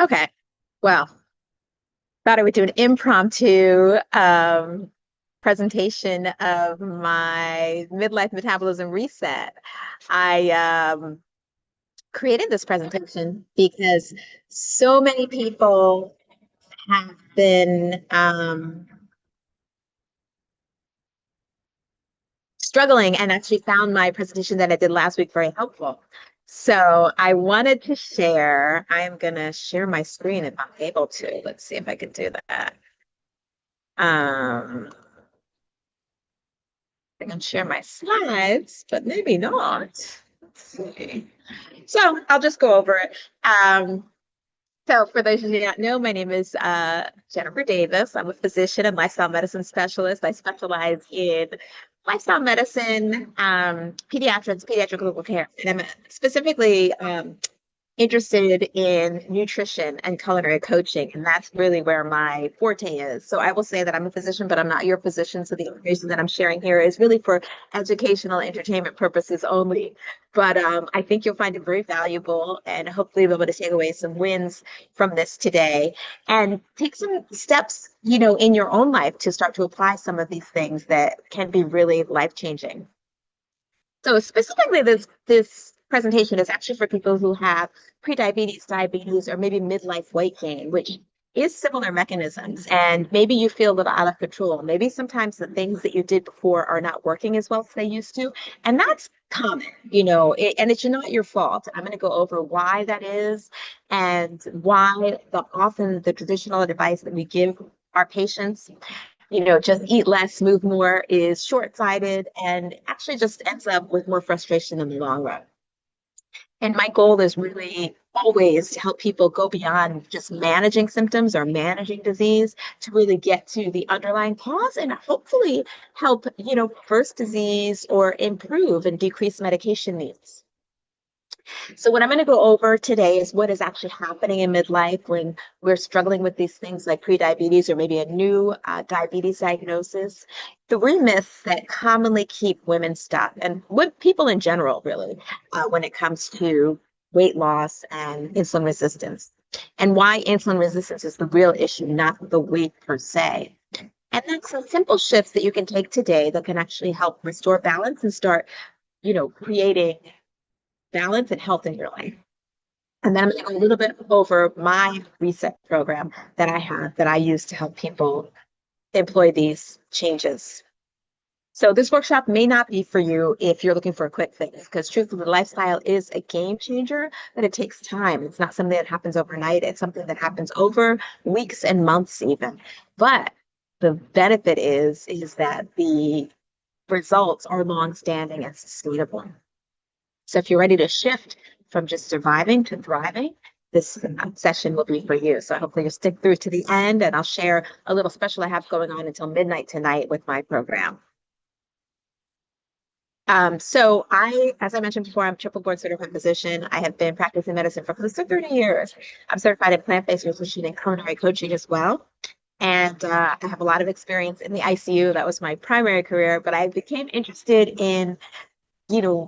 Okay. Well, thought I would do an impromptu presentation of my midlife metabolism reset. I created this presentation because so many people have been struggling and actually found my presentation that I did last week very helpful. So I wanted to share. I'm going to share my screen if I'm able to. Let's see if I can do that. Um, I can share my slides, but maybe not. Let's see. So I'll just go over it. So for those of you who don't know, my name is Jennifer Davis. I'm a physician and lifestyle medicine specialist. I specialize in lifestyle medicine, pediatric clinical care, and I'm specifically interested in nutrition and culinary coaching, and that's really where my forte is. So I will say that I'm a physician, but I'm not your physician. So the information that I'm sharing here is really for educational, entertainment purposes only. But I think you'll find it very valuable, and hopefully be able to take away some wins from this today, and take some steps, in your own life to start to apply some of these things that can be really life changing. So specifically, this presentation is actually for people who have prediabetes, diabetes, or maybe midlife weight gain, which is similar mechanisms. And maybe you feel a little out of control. Maybe sometimes the things that you did before are not working as well as they used to. And that's common, and it's not your fault. I'm going to go over why that is and why often the traditional advice that we give our patients, just eat less, move more, is short-sighted and actually just ends up with more frustration in the long run. And my goal is really always to help people go beyond just managing symptoms or managing disease to really get to the underlying cause and hopefully help, reverse disease or improve and decrease medication needs. So what I'm going to go over today is what is actually happening in midlife when we're struggling with these things like prediabetes or maybe a new diabetes diagnosis. Three myths that commonly keep women stuck and people in general, really, when it comes to weight loss and insulin resistance, and why insulin resistance is the real issue, not the weight per se. And then some simple shifts that you can take today that can actually help restore balance and start, creating balance and health in your life. And then I'm going to go a little bit over my reset program that I have that I use to help people employ these changes. So this workshop may not be for you if you're looking for a quick fix, because truthfully, lifestyle is a game changer, but it takes time. It's not something that happens overnight. It's something that happens over weeks and months even. But the benefit is that the results are long-standing and sustainable. So if you're ready to shift from just surviving to thriving, this session will be for you. So hopefully you'll stick through to the end, and I'll share a little special I have going on until midnight tonight with my program. So as I mentioned before, I'm triple board certified physician. I have been practicing medicine for close to 30 years. I'm certified in plant-based nutrition and culinary coaching as well. And I have a lot of experience in the ICU. That was my primary career, but I became interested in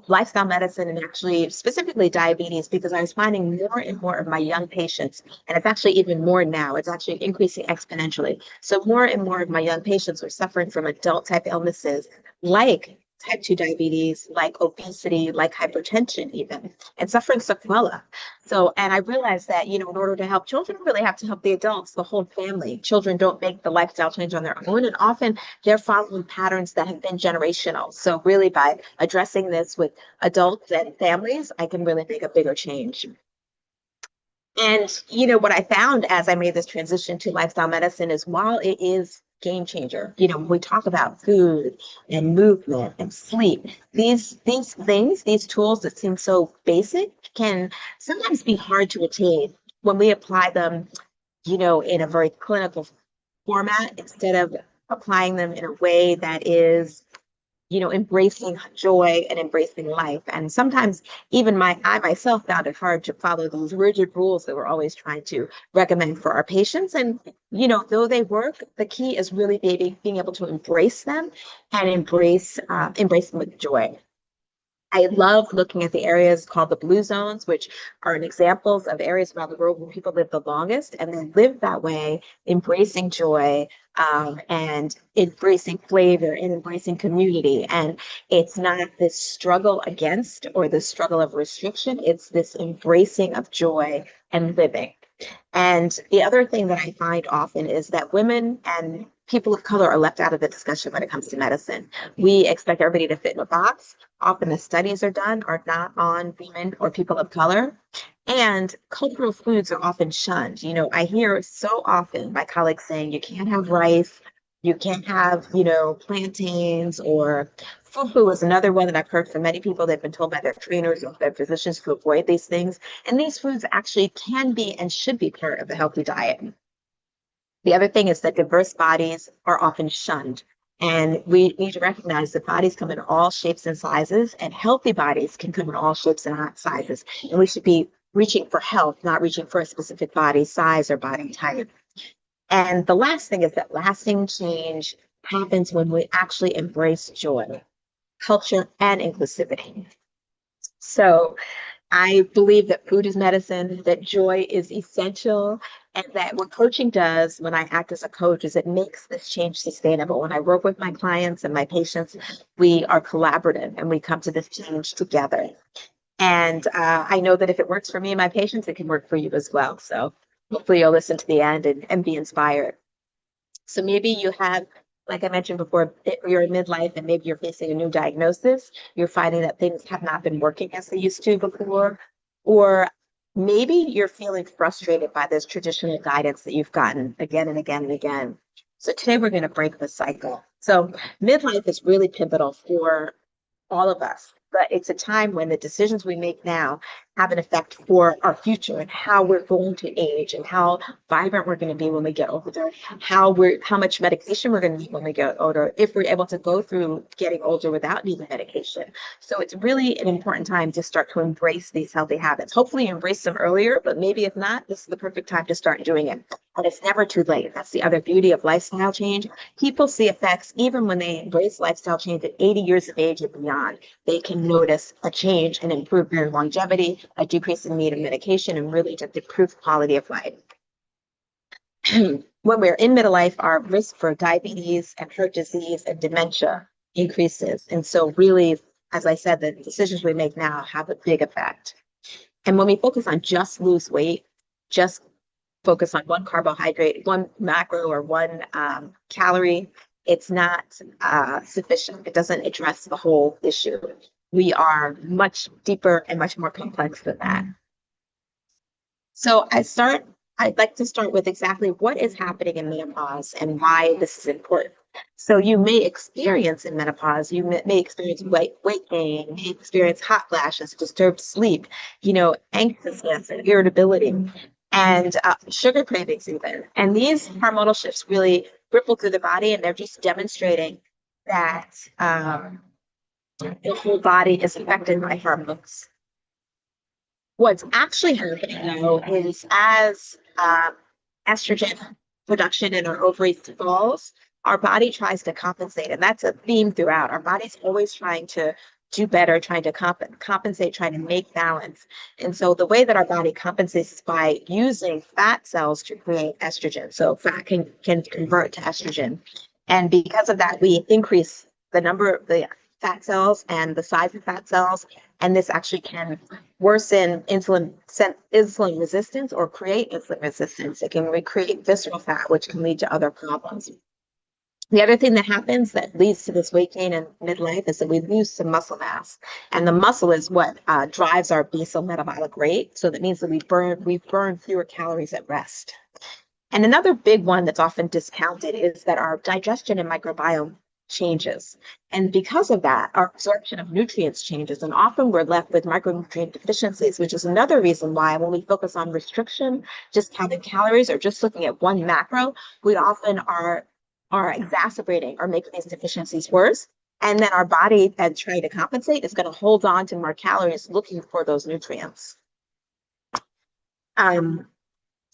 lifestyle medicine and actually specifically diabetes because I was finding more and more of my young patients, and it's actually even more now, it's actually increasing exponentially. So more and more of my young patients were suffering from adult type illnesses like type 2 diabetes, like obesity, like hypertension even, and suffering sequela. So, and I realized that, in order to help children, really have to help the adults, the whole family. Children don't make the lifestyle change on their own, and often they're following patterns that have been generational. So really by addressing this with adults and families, I can really make a bigger change. And what I found as I made this transition to lifestyle medicine is while it is game changer, we talk about food and movement and sleep. These things, these tools that seem so basic can sometimes be hard to attain when we apply them, in a very clinical format instead of applying them in a way that is embracing joy and embracing life. And sometimes even I myself found it hard to follow those rigid rules that we're always trying to recommend for our patients. And, though they work, the key is really being able to embrace them and embrace them with joy. I love looking at the areas called the blue zones, which are examples of areas around the world where people live the longest, and they live that way, embracing joy, and embracing flavor and embracing community. And it's not this struggle against or the struggle of restriction, it's this embracing of joy and living. And the other thing that I find often is that women and people of color are left out of the discussion when it comes to medicine. We expect everybody to fit in a box. Often the studies are done are not on women or people of color. And cultural foods are often shunned. I hear so often my colleagues saying you can't have rice, you can't have, plantains, or fufu is another one that I've heard from many people. They've been told by their trainers or their physicians to avoid these things. And these foods actually can be and should be part of a healthy diet. The other thing is that diverse bodies are often shunned. And we need to recognize that bodies come in all shapes and sizes, and healthy bodies can come in all shapes and sizes. And we should be reaching for health, not reaching for a specific body size or body type. And the last thing is that lasting change happens when we actually embrace joy, culture, and inclusivity. So I believe that food is medicine, that joy is essential, and that what coaching does when I act as a coach is it makes this change sustainable. When I work with my clients and my patients, we are collaborative and we come to this change together. And I know that if it works for me and my patients, it can work for you as well. So hopefully you'll listen to the end and be inspired. So maybe you have, like I mentioned before, you're in midlife and maybe you're facing a new diagnosis. You're finding that things have not been working as they used to before. Or maybe you're feeling frustrated by this traditional guidance that you've gotten again and again and again. So today we're going to break the cycle. So midlife is really pivotal for all of us. But it's a time when the decisions we make now have an effect for our future and how we're going to age and how vibrant we're going to be when we get older, how much medication we're going to need when we get older, if we're able to go through getting older without needing medication. So it's really an important time to start to embrace these healthy habits. Hopefully you embrace them earlier, but maybe if not, this is the perfect time to start doing it. And it's never too late. That's the other beauty of lifestyle change. People see effects even when they embrace lifestyle change at 80 years of age and beyond. They can notice a change and improve their longevity, a decrease in need of medication, and really just improve quality of life. When we're in middle life, our risk for diabetes and heart disease and dementia increases. And so really, as I said, the decisions we make now have a big effect. And when we focus on just lose weight, just focus on one carbohydrate, one macro, or one calorie, it's not sufficient. It doesn't address the whole issue. We are much deeper and much more complex than that. So I'd like to start with exactly what is happening in menopause and why this is important. So you may experience in menopause, you may experience weight gain, may experience hot flashes, disturbed sleep, anxiousness and irritability, and sugar cravings even. And these hormonal shifts really ripple through the body, and they're just demonstrating that the whole body is affected by hormones. What's actually happening though is as estrogen production in our ovaries falls, our body tries to compensate. And that's a theme throughout. Our body's always trying to do better, trying to compensate, trying to make balance. And so the way that our body compensates is by using fat cells to create estrogen. So fat can convert to estrogen. And because of that, we increase the number of the fat cells and the size of fat cells. And this actually can worsen insulin resistance or create insulin resistance. It can recreate visceral fat, which can lead to other problems. The other thing that happens that leads to this weight gain in midlife is that we lose some muscle mass. And the muscle is what drives our basal metabolic rate. So that means that we burn fewer calories at rest. And another big one that's often discounted is that our digestion and microbiome changes. And because of that, our absorption of nutrients changes. And often we're left with micronutrient deficiencies, which is another reason why when we focus on restriction, just counting calories or just looking at one macro, we often are exacerbating or making these deficiencies worse. And then our body, and trying to compensate, is going to hold on to more calories looking for those nutrients.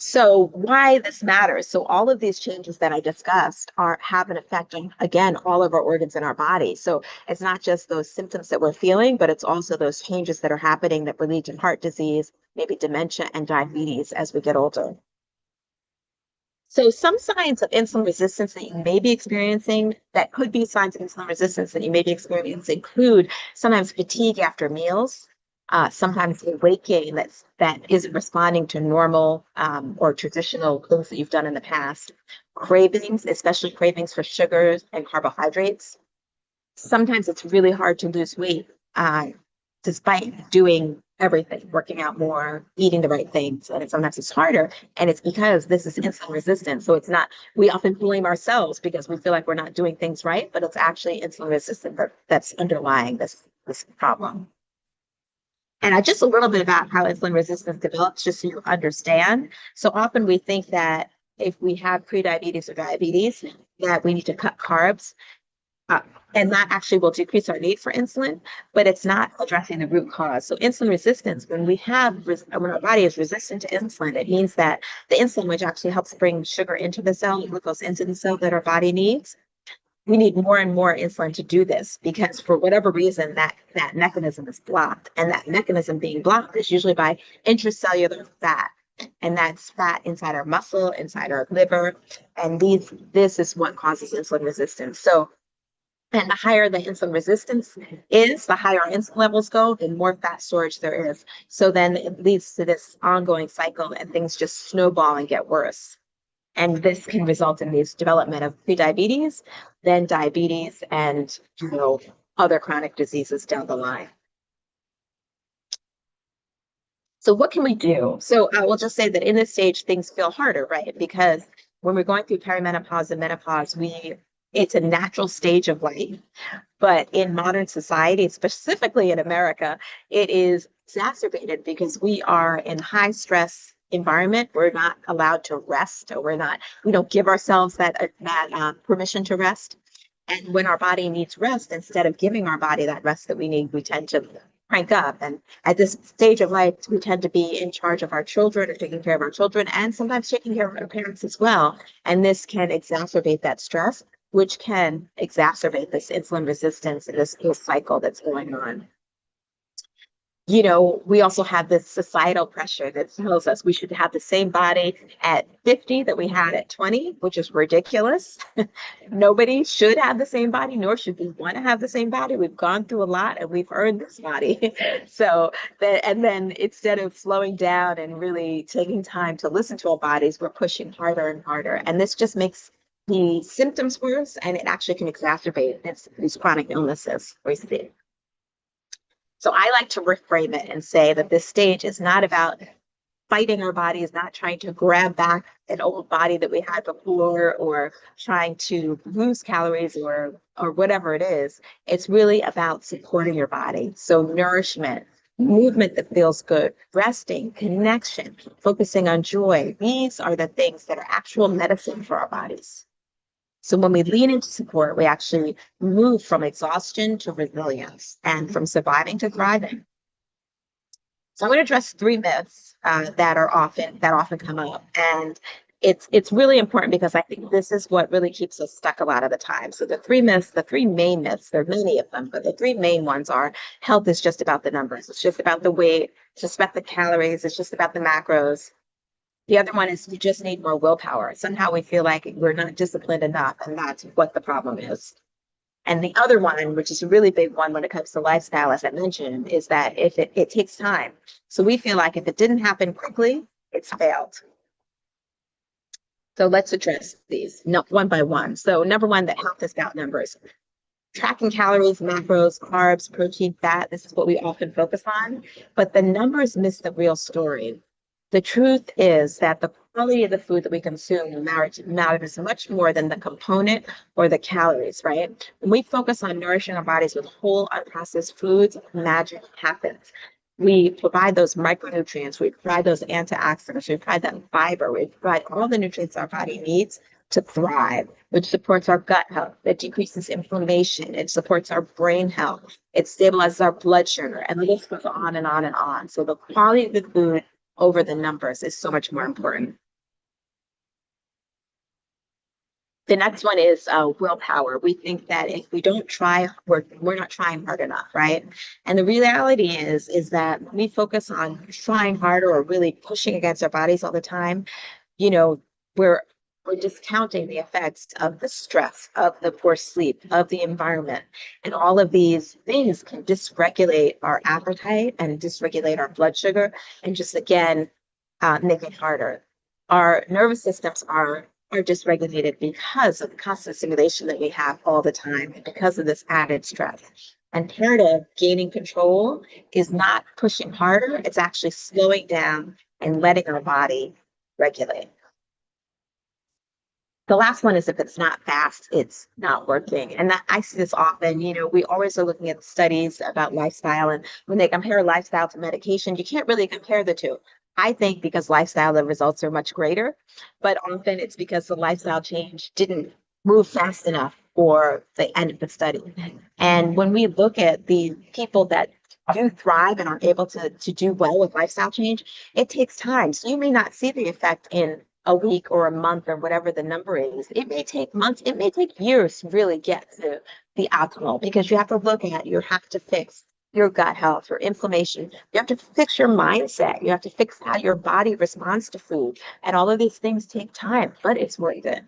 So why this matters. So all of these changes that I discussed are have an effect on, again, all of our organs in our body. So it's not just those symptoms that we're feeling, but it's also those changes that are happening that will lead to heart disease, maybe dementia and diabetes as we get older. So some signs of insulin resistance that you may be experiencing, that could be signs of insulin resistance that you may be experiencing, include sometimes fatigue after meals, sometimes weight gain that isn't responding to normal or traditional things that you've done in the past, cravings, especially cravings for sugars and carbohydrates. Sometimes it's really hard to lose weight despite doing everything, working out more, eating the right things. And sometimes it's harder. And it's because this is insulin resistant. So it's not, we often blame ourselves because we feel like we're not doing things right, but it's actually insulin resistant that's underlying this problem. And just a little bit about how insulin resistance develops, just so you understand. So often we think that if we have prediabetes or diabetes, that we need to cut carbs. Uh, and that actually will decrease our need for insulin, but it's not addressing the root cause. So insulin resistance, when our body is resistant to insulin, it means that the insulin, which actually helps bring sugar into the cell, glucose into the cell that our body needs, we need more and more insulin to do this because for whatever reason that mechanism is blocked. And that mechanism being blocked is usually by intracellular fat. And that's fat inside our muscle, inside our liver. And this is what causes insulin resistance. So and the higher the insulin resistance is, the higher our insulin levels go, the more fat storage there is. So then it leads to this ongoing cycle and things just snowball and get worse. And this can result in this development of prediabetes, then diabetes, and other chronic diseases down the line. So what can we do? So I will just say that in this stage, things feel harder, right? Because when we're going through perimenopause and menopause, it's a natural stage of life. But in modern society, specifically in America, it is exacerbated because we are in high stress environment. We're not allowed to rest, or we don't give ourselves that permission to rest. And when our body needs rest, instead of giving our body that rest that we need, we tend to crank up. And at this stage of life, we tend to be in charge of our children or taking care of our children and sometimes taking care of our parents as well. And this can exacerbate that stress, which can exacerbate this insulin resistance and this whole cycle that's going on. We also have this societal pressure that tells us we should have the same body at 50 that we had at 20, which is ridiculous. Nobody should have the same body, nor should we want to have the same body. We've gone through a lot and we've earned this body. And then instead of slowing down and really taking time to listen to our bodies, we're pushing harder and harder. And this just makes the symptoms worse, and it actually can exacerbate these chronic illnesses we see. So I like to reframe it and say that this stage is not about fighting our body, is not trying to grab back an old body that we had before or trying to lose calories or whatever it is. It's really about supporting your body. So nourishment, movement that feels good, resting, connection, focusing on joy. These are the things that are actual medicine for our bodies. So when we lean into support, we actually move from exhaustion to resilience and from surviving to thriving. So I'm going to address three myths that often come up, and it's really important because I think this is what really keeps us stuck a lot of the time. So the three main myths, there are many of them, but the three main ones are: health is just about the numbers, it's just about the weight, it's just about the calories, it's just about the macros. The other one is we just need more willpower. Somehow we feel like we're not disciplined enough, and that's what the problem is. And the other one, which is a really big one when it comes to lifestyle, as I mentioned, is that if it takes time. So we feel like if it didn't happen quickly, it's failed. So let's address these one by one. So number one, that health is about numbers. Tracking calories, macros, carbs, protein, fat, this is what we often focus on. But the numbers miss the real story. The truth is that the quality of the food that we consume matters much more than the component or the calories, right? When we focus on nourishing our bodies with whole, unprocessed foods, magic happens. We provide those micronutrients, we provide those antioxidants, we provide that fiber, we provide all the nutrients our body needs to thrive, which supports our gut health, it decreases inflammation, it supports our brain health, it stabilizes our blood sugar, and the list goes on and on and on. So the quality of the food over the numbers is so much more important. The next one is willpower. We think that if we don't try, we're not trying hard enough, right? And the reality is that when we focus on trying harder or really pushing against our bodies all the time, you know, we're we're discounting the effects of the stress, of the poor sleep, of the environment. And all of these things can dysregulate our appetite and dysregulate our blood sugar and just again make it harder. Our nervous systems are dysregulated because of the constant stimulation that we have all the time and because of this added stress. And part of gaining control is not pushing harder, it's actually slowing down and letting our body regulate. The last one is if it's not fast, it's not working. And that I see this often. We always are looking at studies about lifestyle, and when they compare lifestyle to medication, you can't really compare the two. I think because lifestyle, the results are much greater, but often it's because the lifestyle change didn't move fast enough for the end of the study. And when we look at the people that do thrive and are able to do well with lifestyle change, it takes time. So you may not see the effect in a week or a month or whatever the number is. It may take months, it may take years to really get to the optimal because you have to look at, you have to fix your gut health, your inflammation. You have to fix your mindset. You have to fix how your body responds to food. And all of these things take time, but it's worth it.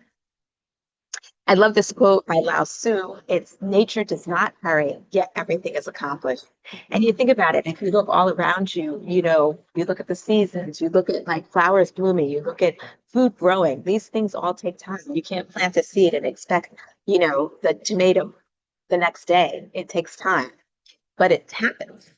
I love this quote by Lao Tzu. It's nature does not hurry, yet everything is accomplished. And you think about it, if you look all around you, you look at the seasons, you look at like flowers blooming, you look at food growing. These things all take time. You can't plant a seed and expect, the tomato the next day. It takes time, but it happens.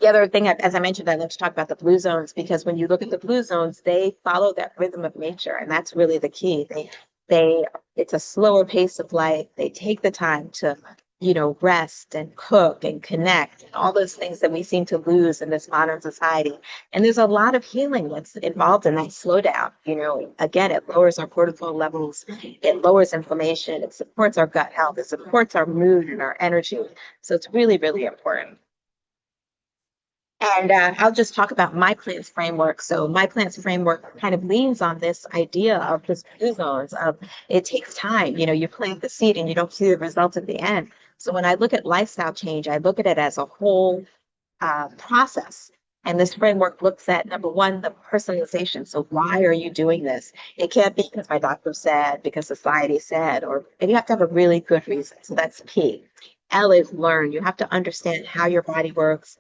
The other thing, as I mentioned, I love to talk about the blue zones because when you look at the blue zones, they follow that rhythm of nature, and that's really the key. They, it's a slower pace of life. They take the time to, rest and cook and connect, and all those things that we seem to lose in this modern society. And there's a lot of healing that's involved in that slowdown. Again, it lowers our cortisol levels, it lowers inflammation, it supports our gut health, it supports our mood and our energy. So it's really, really important. And I'll just talk about my plants framework. So my plants framework kind of leans on this idea of just blue zones of it takes time. You plant the seed and you don't see the results at the end. So when I look at lifestyle change, I look at it as a whole process. And this framework looks at number one, the personalization. So why are you doing this? It can't be because my doctor said, because society said, and you have to have a really good reason. So that's P. L is learn. You have to understand how your body works,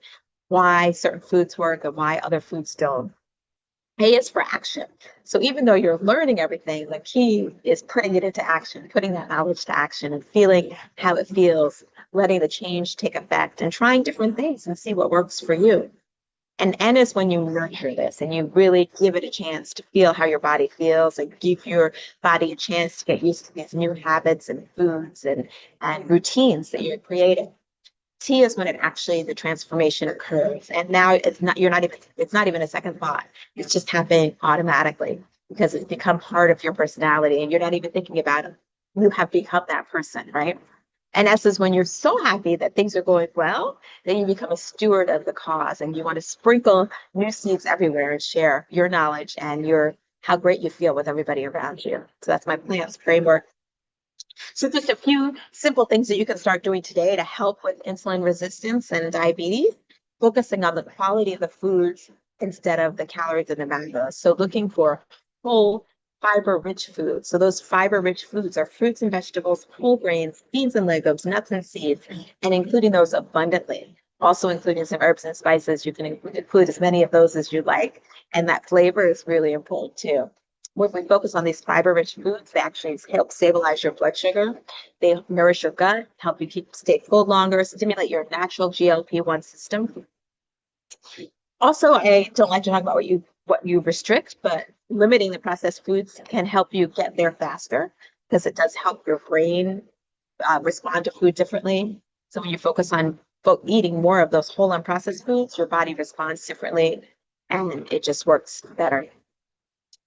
why certain foods work and why other foods don't. A is for action. So even though you're learning everything, the key is putting it into action, putting that knowledge to action and feeling how it feels, letting the change take effect and trying different things and see what works for you. And N is when you nurture this and you really give it a chance to feel how your body feels and give your body a chance to get used to these new habits and foods and routines that you're creating. T is when it actually the transformation occurs. And now it's not even a second thought. It's just happening automatically because it's become part of your personality and you're not even thinking about it. You have become that person, right? And S is when you're so happy that things are going well, then you become a steward of the cause and you want to sprinkle new seeds everywhere and share your knowledge and your how great you feel with everybody around you. So that's my plants framework. So just a few simple things that you can start doing today to help with insulin resistance and diabetes, focusing on the quality of the foods instead of the calories and the macros. So looking for whole fiber-rich foods. So those fiber-rich foods are fruits and vegetables, whole grains, beans and legumes, nuts and seeds, and including those abundantly. Also including some herbs and spices. You can include as many of those as you like. And that flavor is really important too. When we focus on these fiber-rich foods, they actually help stabilize your blood sugar. They nourish your gut, help you stay full longer, stimulate your natural GLP-1 system. Also, I don't like to talk about what you restrict, but limiting the processed foods can help you get there faster because it does help your brain respond to food differently. So when you focus on eating more of those whole unprocessed foods, your body responds differently and it just works better.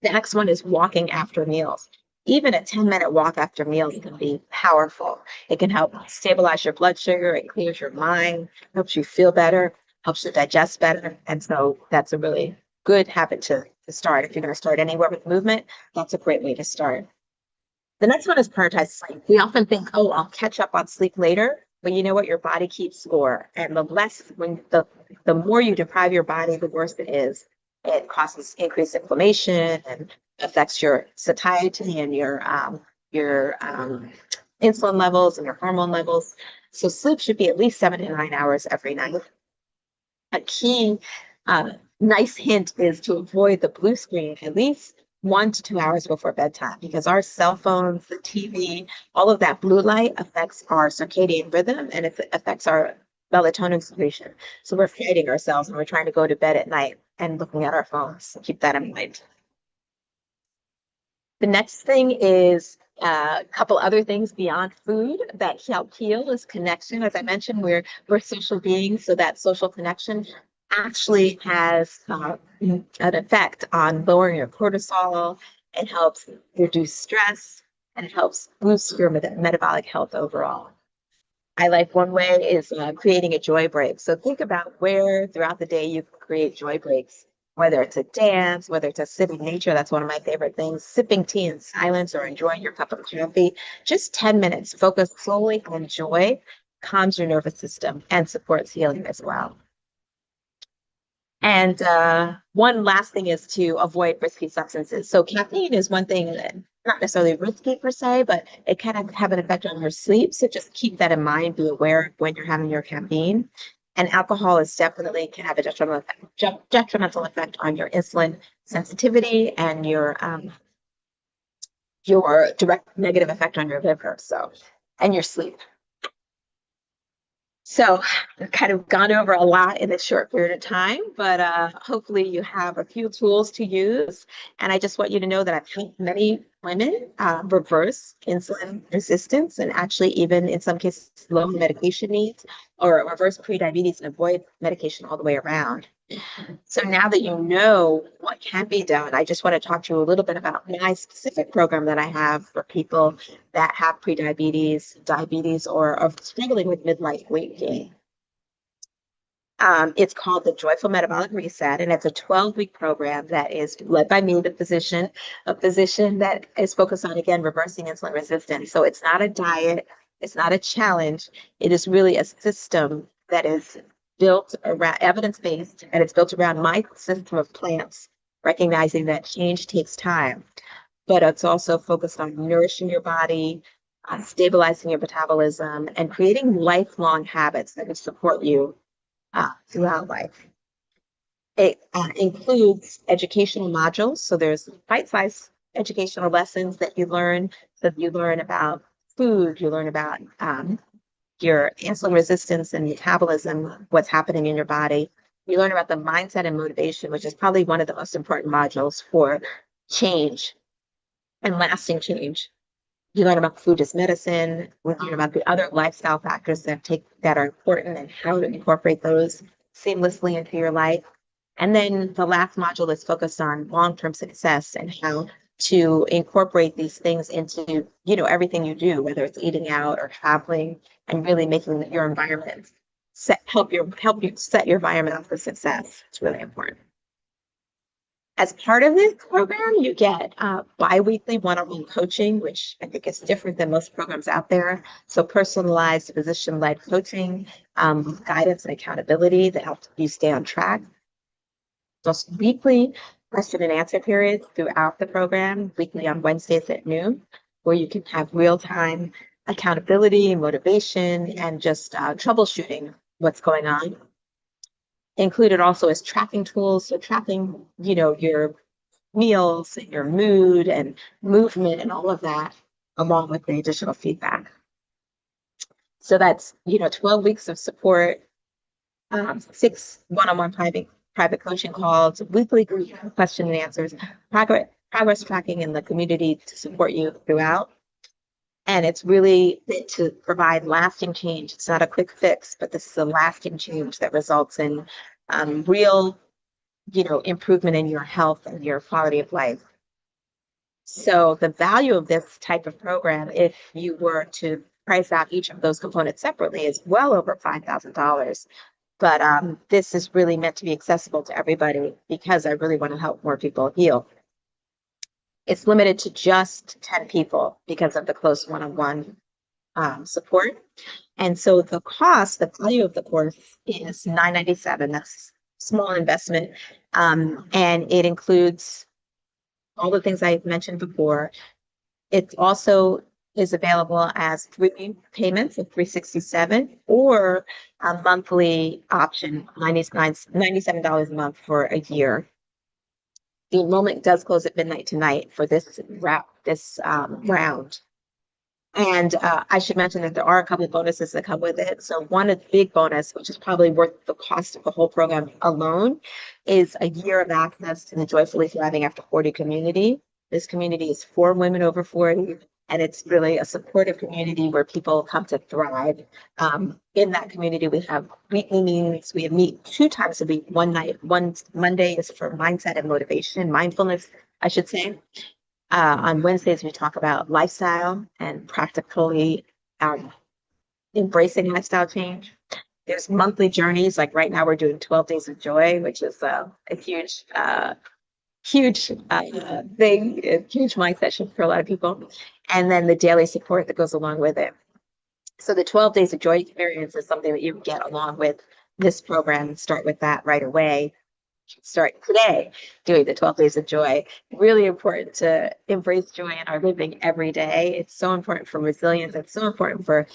The next one is walking after meals. Even a 10-minute walk after meals can be powerful. It can help stabilize your blood sugar, it clears your mind, helps you feel better, helps you digest better. And so that's a really good habit to start. If you're going to start anywhere with movement, that's a great way to start. The next one is prioritize sleep. We often think, oh, I'll catch up on sleep later, but you know what? Your body keeps score. And the more you deprive your body, the worse it is. It causes increased inflammation and affects your satiety and your insulin levels and your hormone levels. So sleep should be at least 7 to 9 hours every night. A key nice hint is to avoid the blue screen at least 1 to 2 hours before bedtime, because our cell phones, the TV, all of that blue light affects our circadian rhythm and it affects our melatonin secretion. So we're fighting ourselves when we're trying to go to bed at night and looking at our phones. So keep that in mind. The next thing is a couple other things beyond food that help heal is connection. As I mentioned, we're social beings, so that social connection actually has an effect on lowering your cortisol. It helps reduce stress and it helps boost your metabolic health overall. I like one way is creating a joy break. So think about where throughout the day you can create joy breaks, whether it's a dance, whether it's a sit in nature. That's one of my favorite things. Sipping tea in silence or enjoying your cup of coffee. Just 10 minutes. Focus solely on joy, calms your nervous system, and supports healing as well. And one last thing is to avoid risky substances. So caffeine is one thing that not necessarily risky per se, but it can have an effect on your sleep. So just keep that in mind. Be aware when you're having your caffeine. And alcohol is definitely can have a detrimental effect on your insulin sensitivity and your direct negative effect on your liver. So and your sleep. So I've kind of gone over a lot in this short period of time, but hopefully you have a few tools to use. And I just want you to know that I've helped many women reverse insulin resistance and actually even in some cases lower medication needs or reverse prediabetes and avoid medication all the way around. So now that you know what can be done, I just want to talk to you a little bit about my specific program that I have for people that have prediabetes, diabetes, or are struggling with midlife weight gain. It's called the Joyful Metabolic Reset, and it's a 12-week program that is led by me, the physician, a physician that is focused on, again, reversing insulin resistance. So it's not a diet, it's not a challenge. It is really a system that is built around evidence-based, and it's built around my system of plants, recognizing that change takes time, but it's also focused on nourishing your body, stabilizing your metabolism, and creating lifelong habits that will support you throughout life. It includes educational modules. So there's bite-sized educational lessons that you learn. So you learn about food, you learn about your insulin resistance and metabolism, what's happening in your body. You learn about the mindset and motivation, which is probably one of the most important modules for change and lasting change. You learn about food as medicine. We learn about the other lifestyle factors that are important and how to incorporate those seamlessly into your life. And then the last module is focused on long-term success and how to incorporate these things into, everything you do, whether it's eating out or traveling, and really making your environment help you set your environment up for success. It's really important. As part of this program, you get bi-weekly one-on-one coaching, which I think is different than most programs out there. So personalized physician-led coaching, guidance and accountability that helps you stay on track. Just weekly question and answer periods throughout the program, weekly on Wednesdays at noon, where you can have real-time accountability, motivation, and just troubleshooting what's going on. Included also is tracking tools, so tracking, your meals, and your mood and movement and all of that, along with the additional feedback. So that's, 12 weeks of support, 6 one-on-one private coaching calls, weekly group question and answers, progress tracking in the community to support you throughout. And it's really meant to provide lasting change. It's not a quick fix, but this is a lasting change that results in real, improvement in your health and your quality of life. So the value of this type of program, if you were to price out each of those components separately, is well over $5,000. But this is really meant to be accessible to everybody because I really want to help more people heal. It's limited to just 10 people because of the close one-on-one support. And so the cost, the value of the course is $9.97. That's a small investment. And it includes all the things I mentioned before. It also is available as 3 payments of $367 or a monthly option, $97 a month for a year. The enrollment does close at midnight tonight for this round. And I should mention that there are a couple of bonuses that come with it. So one big bonus, which is probably worth the cost of the whole program alone, is a year of access to the Joyfully Thriving After 40 community. This community is for women over 40, and it's really a supportive community where people come to thrive. In that community, we have weekly meetings. We meet 2 times a week. One Monday is for mindset and motivation, mindfulness, I should say. On Wednesdays, we talk about lifestyle and practically embracing lifestyle change. There's monthly journeys. Like right now, we're doing 12 Days of Joy, which is a huge thing, a huge mindset shift for a lot of people. And then the daily support that goes along with it. So the 12 Days of Joy experience is something that you get along with this program. Start with that right away. Start today doing the 12 Days of Joy. Really important to embrace joy in our living every day. It's so important for resilience. It's so important for,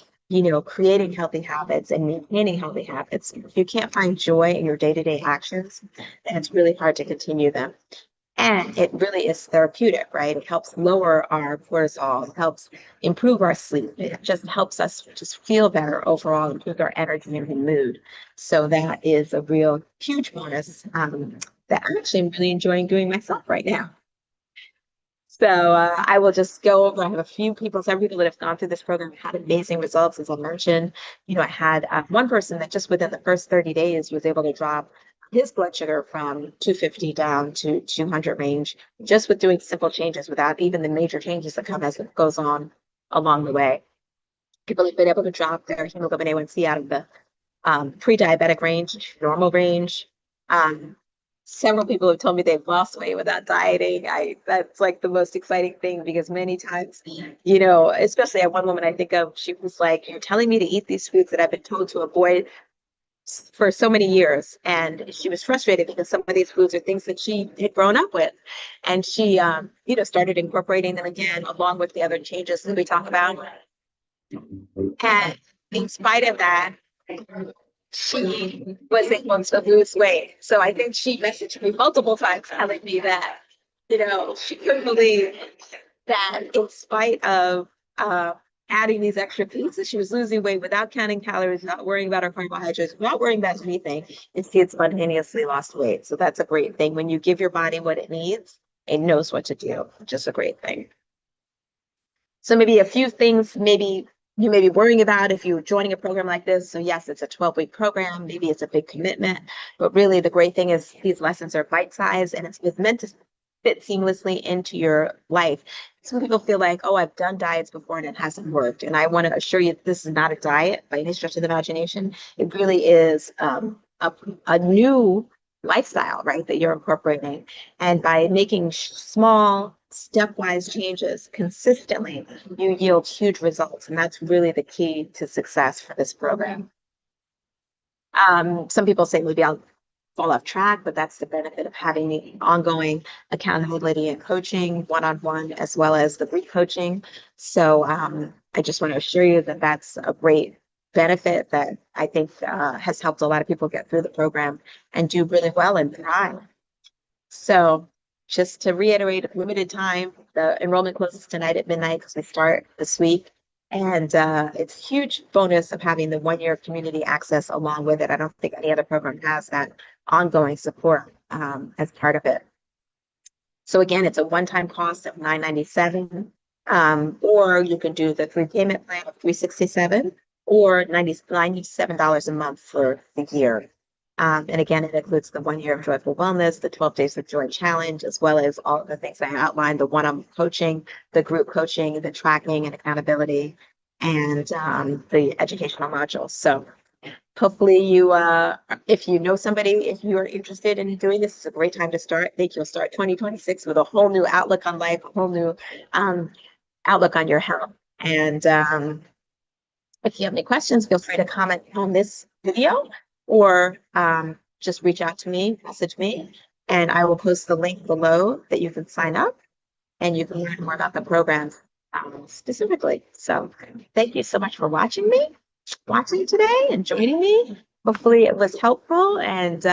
creating healthy habits and maintaining healthy habits. If you can't find joy in your day-to-day actions, then it's really hard to continue them. And it really is therapeutic, right? It helps lower our cortisol. It helps improve our sleep. It just helps us just feel better overall, improve our energy and mood. So that is a real huge bonus that I'm actually really enjoying doing myself right now. So I will just go over. I have a few people, several people that have gone through this program had amazing results, as I mentioned. I had one person that just within the first 30 days was able to drop his blood sugar from 250 down to 200 range, just with doing simple changes without even the major changes that come as it goes on along the way. People have been able to drop their hemoglobin A1C out of the pre-diabetic range, normal range. Several people have told me they've lost weight without dieting. That's like the most exciting thing because many times, especially at one woman I think of, she was like, "You're telling me to eat these foods that I've been told to avoid for so many years." And she was frustrated because some of these foods are things that she had grown up with. And she, started incorporating them again, along with the other changes that we talk about. And in spite of that, she was able to lose weight. So I think she messaged me multiple times telling me that, she couldn't believe that in spite of adding these extra foods, she was losing weight without counting calories, not worrying about her carbohydrates, not worrying about anything, and she had spontaneously lost weight. So that's a great thing. When you give your body what it needs, it knows what to do. Just a great thing. So maybe a few things maybe you may be worrying about if you're joining a program like this. So yes, it's a 12-week program. Maybe it's a big commitment, but really the great thing is these lessons are bite-sized and it's meant to fit seamlessly into your life. Some people feel like, oh, I've done diets before and it hasn't worked. And I want to assure you that this is not a diet by any stretch of the imagination. It really is a new lifestyle, right, that you're incorporating. And by making small, stepwise changes consistently, you yield huge results. And that's really the key to success for this program. Some people say maybe I'll fall off track, but that's the benefit of having the ongoing accountability and coaching one-on-one, as well as the group coaching. So I just want to assure you that that's a great benefit that I think has helped a lot of people get through the program and do really well and thrive. So just to reiterate, limited time, the enrollment closes tonight at midnight because we start this week. And it's a huge bonus of having the 1-year community access along with it. I don't think any other program has that ongoing support as part of it. So again, it's a one-time cost of $997, or you can do the 3-payment plan of $367 or $97 a month for the year. And again, it includes the 1 year of Joyful Wellness, the 12 Days of Joy Challenge, as well as all the things I outlined, the one-on-one coaching, the group coaching, the tracking and accountability, and the educational modules. So hopefully you, if you know somebody, if you are interested in doing this, it's a great time to start. I think you'll start 2026 with a whole new outlook on life, a whole new um, outlook on your health. And if you have any questions, feel free to comment on this video or just reach out to me, message me, and I will post the link below that you can sign up and you can learn more about the program specifically. So thank you so much for watching today and joining me. Hopefully it was helpful and